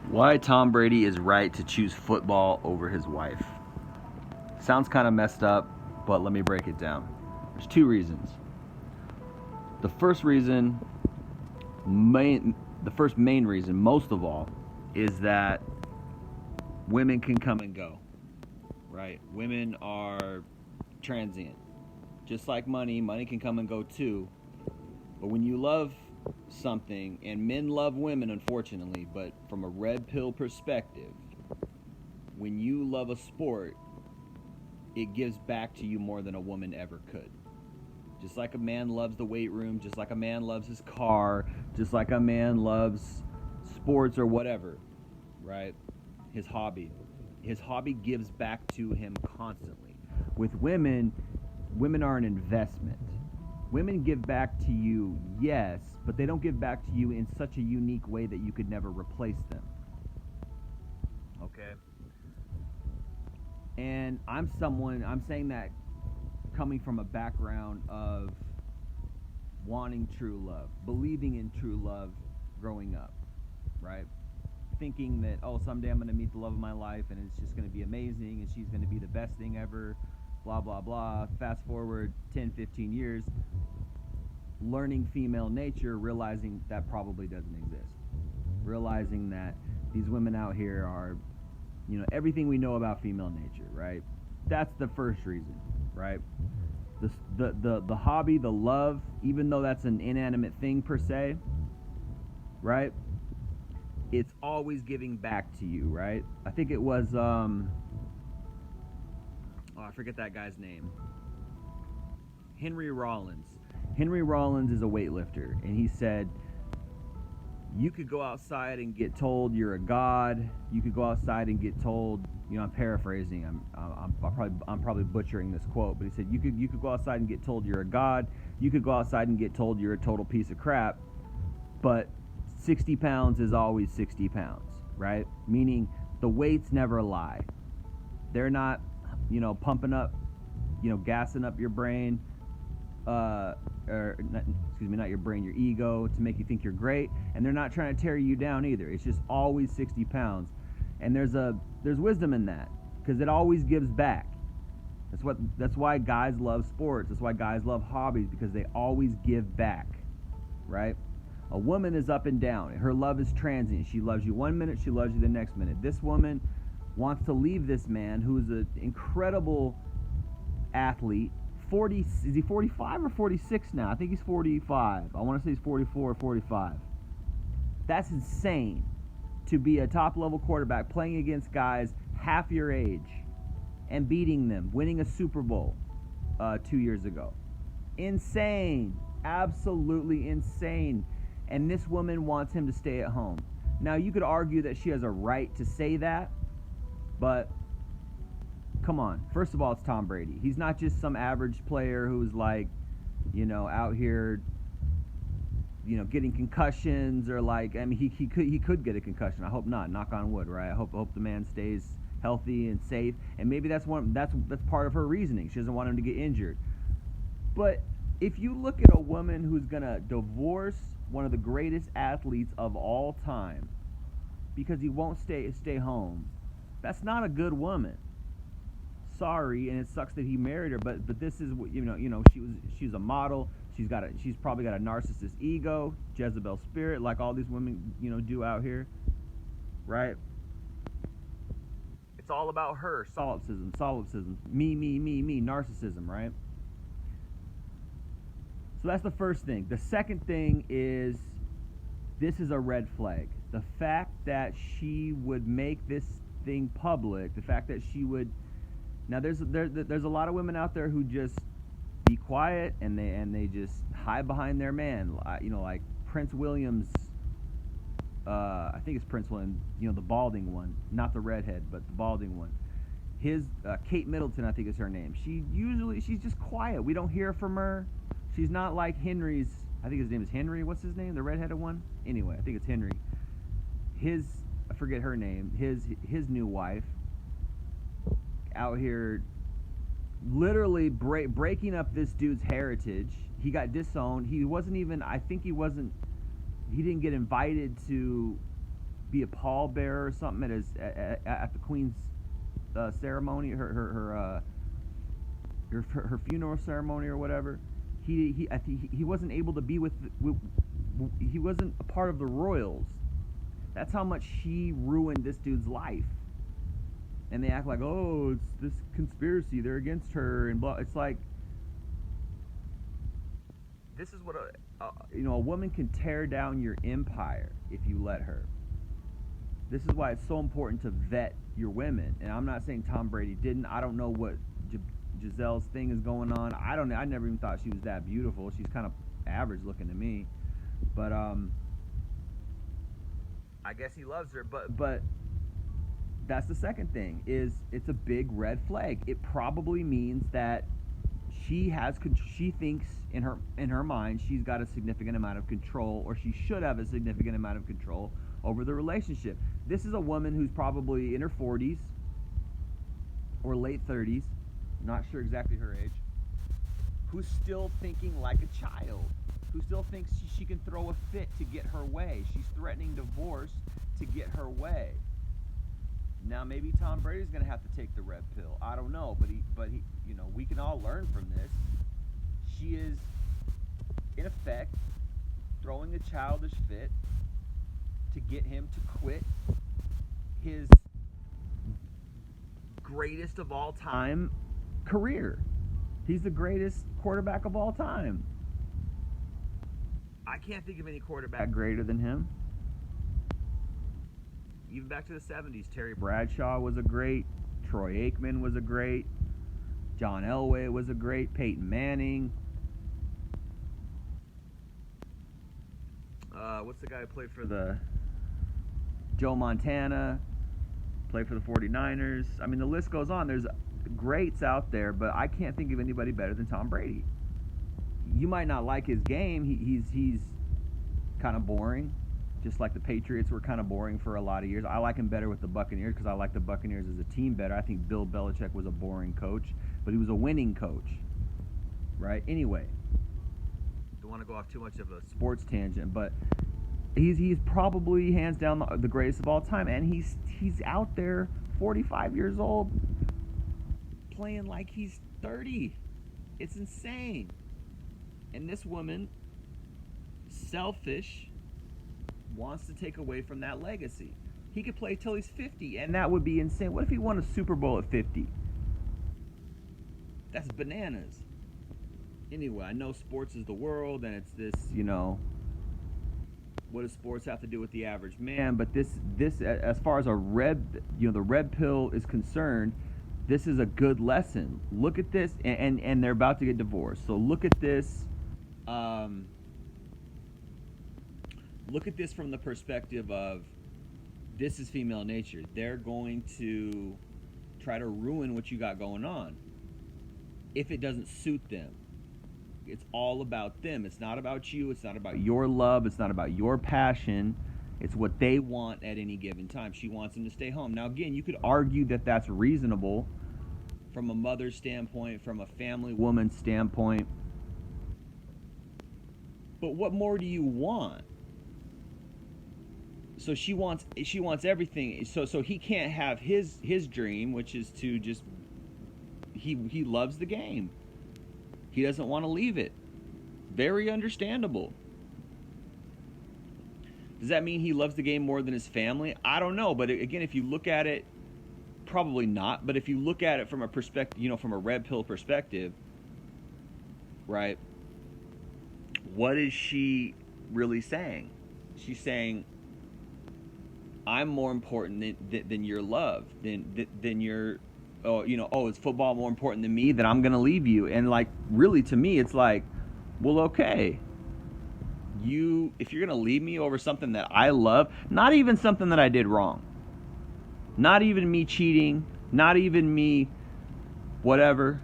Why Tom Brady is right to choose football over his wife. Sounds kind of messed up, but let me break it down. There's two reasons. The first reason, the first main reason, most of all, is that women can come and go, right? Women are transient. Just like money can come and go too. But when you love something, and men love women, unfortunately, but from a red pill perspective, when you love a sport, it gives back to you more than a woman ever could. Just like a man loves the weight room, just like a man loves his car, just like a man loves sports or whatever, right? His hobby gives back to him constantly. With women are an investment. Women give back to you, yes, but they don't give back to you in such a unique way that you could never replace them. Okay? And I'm saying that coming from a background of wanting true love, believing in true love growing up, right? Thinking that, oh, someday I'm going to meet the love of my life and it's just going to be amazing and she's going to be the best thing ever, blah, blah, blah. Fast forward 10, 15 years, learning female nature, realizing that probably doesn't exist. Realizing that these women out here are, everything we know about female nature, right? That's the first reason, right? The hobby, the love, even though that's an inanimate thing per se, right? It's always giving back to you, right? I think it was, I forget that guy's name. Henry Rollins. Henry Rollins is a weightlifter, and he said, you could go outside and get told you're a god. You could go outside and get told, I'm paraphrasing. I'm probably butchering this quote, but he said you could go outside and get told you're a god. You could go outside and get told you're a total piece of crap. But 60 pounds is always 60 pounds, right? Meaning the weights never lie. They're not, pumping up, gassing up your brain, not your brain, your ego, to make you think you're great, and they're not trying to tear you down either. It's just always 60 pounds, and there's wisdom in that, because it always gives back. That's why guys love sports. That's why guys love hobbies, because they always give back, right? A woman is up and down. Her love is transient. She loves you one minute, she loves you the next minute. This woman wants to leave this man who is an incredible athlete. Is he 45 or 46 now? I think he's 45. I want to say he's 44 or 45. That's insane, to be a top-level quarterback playing against guys half your age and beating them, winning a Super Bowl 2 years ago. Insane. Absolutely insane. And this woman wants him to stay at home. Now, you could argue that she has a right to say that, but come on. First of all, it's Tom Brady. He's not just some average player who's like, out here, getting concussions, or like, I mean, he could get a concussion. I hope not. Knock on wood, right? I hope the man stays healthy and safe. And maybe that's part of her reasoning. She doesn't want him to get injured. But if you look at a woman who's gonna divorce one of the greatest athletes of all time because he won't stay home, that's not a good woman. Sorry, and it sucks that he married her, but this is what she's a model. She's probably got a narcissist ego, Jezebel spirit, like all these women do out here, right? It's all about her, solipsism, me, narcissism, right? So that's the first thing. The second thing is, this is a red flag. The fact that she would make this thing public, the fact that she would. Now there's a lot of women out there who just be quiet and they just hide behind their man. Like Prince William's. I think it's Prince William. The balding one, not the redhead, but the balding one. His Kate Middleton, I think is her name. She's just quiet. We don't hear from her. She's not like Henry's. I think his name is Henry. What's his name? The redheaded one. Anyway, I think it's Henry. I forget her name. His new wife. Out here literally breaking up this dude's heritage. He got disowned. He didn't get invited to be a pallbearer or something at the Queen's ceremony, her funeral ceremony or whatever. He wasn't able to be with he wasn't a part of the royals. That's how much she ruined this dude's life. And they act like, oh, it's this conspiracy, they're against her, and blah. It's like, this is what a woman can tear down your empire if you let her. This is why it's so important to vet your women. And I'm not saying Tom Brady didn't. I don't know what Gisele's thing is going on. I never even thought she was that beautiful. She's kind of average looking to me. But I guess he loves her. But that's the second thing, is it's a big red flag. It probably means that she thinks in her mind she's got a significant amount of control, or she should have a significant amount of control over the relationship. This is a woman who's probably in her 40s or late 30s, not sure exactly her age, who's still thinking like a child, who still thinks she can throw a fit to get her way. She's threatening divorce to get her way. Now maybe Tom Brady's going to have to take the red pill. I don't know, but he, we can all learn from this. She is, in effect, throwing a childish fit to get him to quit his greatest of all time career. He's the greatest quarterback of all time. I can't think of any quarterback greater than him. Even back to the 70s, Terry Bradshaw was a great, Troy Aikman was a great, John Elway was a great, Peyton Manning. What's the guy who played for Joe Montana, played for the 49ers. I mean, the list goes on. There's greats out there, but I can't think of anybody better than Tom Brady. You might not like his game. He's kind of boring. Just like the Patriots were kind of boring for a lot of years. I like him better with the Buccaneers because I like the Buccaneers as a team better. I think Bill Belichick was a boring coach, but he was a winning coach, right? Anyway, don't want to go off too much of a sports tangent, but he's probably hands down the greatest of all time, and he's out there 45 years old playing like he's 30. It's insane. And this woman, selfish, wants to take away from that legacy. He could play till he's 50, and that would be insane. What if he won a Super Bowl at 50? That's bananas. Anyway, I know sports is the world, and it's this, what does sports have to do with the average man? But this as far as the red pill is concerned, this is a good lesson. Look at this, and they're about to get divorced. So look at this. Look at this from the perspective of, this is female nature. They're going to try to ruin what you got going on if it doesn't suit them. It's all about them. It's not about you. It's not about your love. It's not about your passion. It's what they want at any given time. She wants him to stay home. Now, again, you could argue that that's reasonable from a mother's standpoint, from a family woman's standpoint. But what more do you want? So she wants everything. So he can't have his dream, which is to just, he loves the game. He doesn't want to leave it. Very understandable. Does that mean he loves the game more than his family? I don't know. But again, if you look at it, probably not. But if you look at it from a perspective, from a red pill perspective, right? What is she really saying? She's saying, I'm more important than your love, than your, is football more important than me? Then I'm going to leave you. And really to me, it's like, well, okay. If you're going to leave me over something that I love, not even something that I did wrong, not even me cheating, not even me whatever,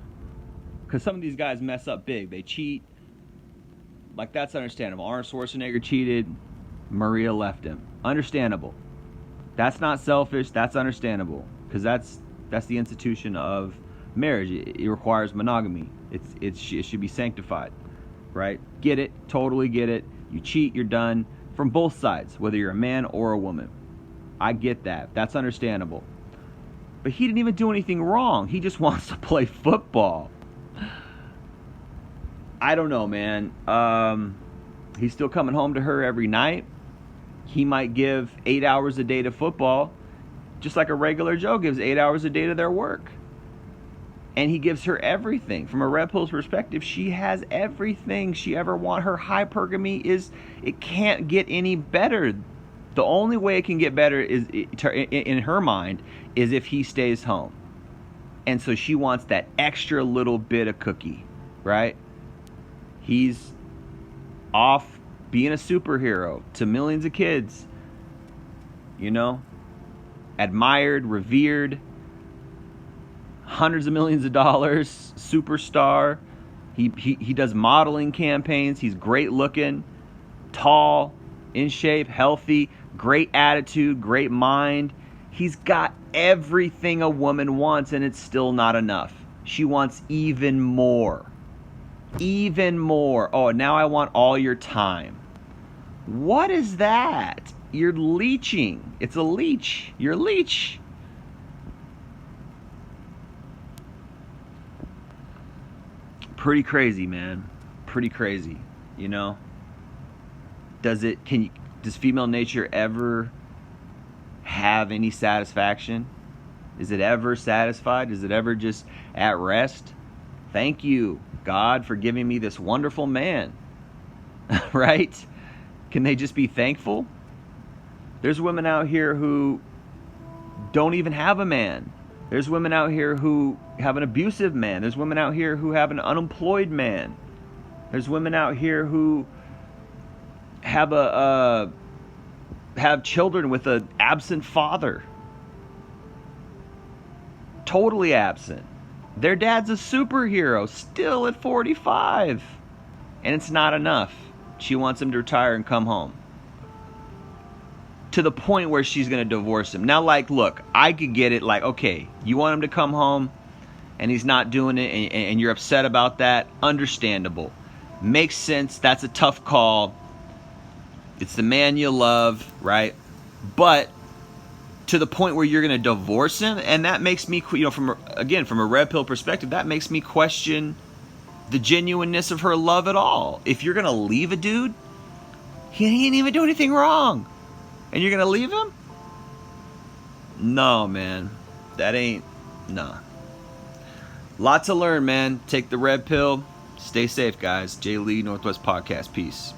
because some of these guys mess up big. They cheat. That's understandable. Arnold Schwarzenegger cheated. Maria left him. Understandable. That's not selfish. That's understandable, because that's the institution of marriage. It requires monogamy. It should be sanctified, right? Get it. Totally get it. You cheat, you're done. From both sides, whether you're a man or a woman. I get that. That's understandable. But he didn't even do anything wrong. He just wants to play football. I don't know, man. He's still coming home to her every night. He might give 8 hours a day to football, just like a regular Joe gives 8 hours a day to their work. And he gives her everything. From a red pill's perspective, she has everything she ever want. Her hypergamy it can't get any better. The only way it can get better is, in her mind, is if he stays home. And so she wants that extra little bit of cookie, right? He's off being a superhero to millions of kids, admired, revered, hundreds of millions of dollars, superstar. He does modeling campaigns. He's great looking, tall, in shape, healthy, great attitude, great mind. He's got everything a woman wants, and it's still not enough. She wants even more. Even more. Oh, now I want all your time. What is that? You're leeching. It's a leech. You're a leech. Pretty crazy, man. Pretty crazy. Does female nature ever have any satisfaction? Is it ever satisfied? Is it ever just at rest? Thank you, God, for giving me this wonderful man. Right? Can they just be thankful? There's women out here who don't even have a man. There's women out here who have an abusive man. There's women out here who have an unemployed man. There's women out here who have have children with an absent father. Totally absent. Their dad's a superhero, still at 45. And it's not enough. She wants him to retire and come home. To the point where she's going to divorce him. Now, look, I could get it. Okay, you want him to come home and he's not doing it and you're upset about that. Understandable. Makes sense. That's a tough call. It's the man you love, right? But to the point where you're going to divorce him, and that makes me, from a red pill perspective, that makes me question the genuineness of her love at all. If you're going to leave a dude, he didn't even do anything wrong, and you're going to leave him? No, man. That ain't, nah. Lot to learn, man. Take the red pill. Stay safe, guys. Jay Lee, Northwest Podcast. Peace.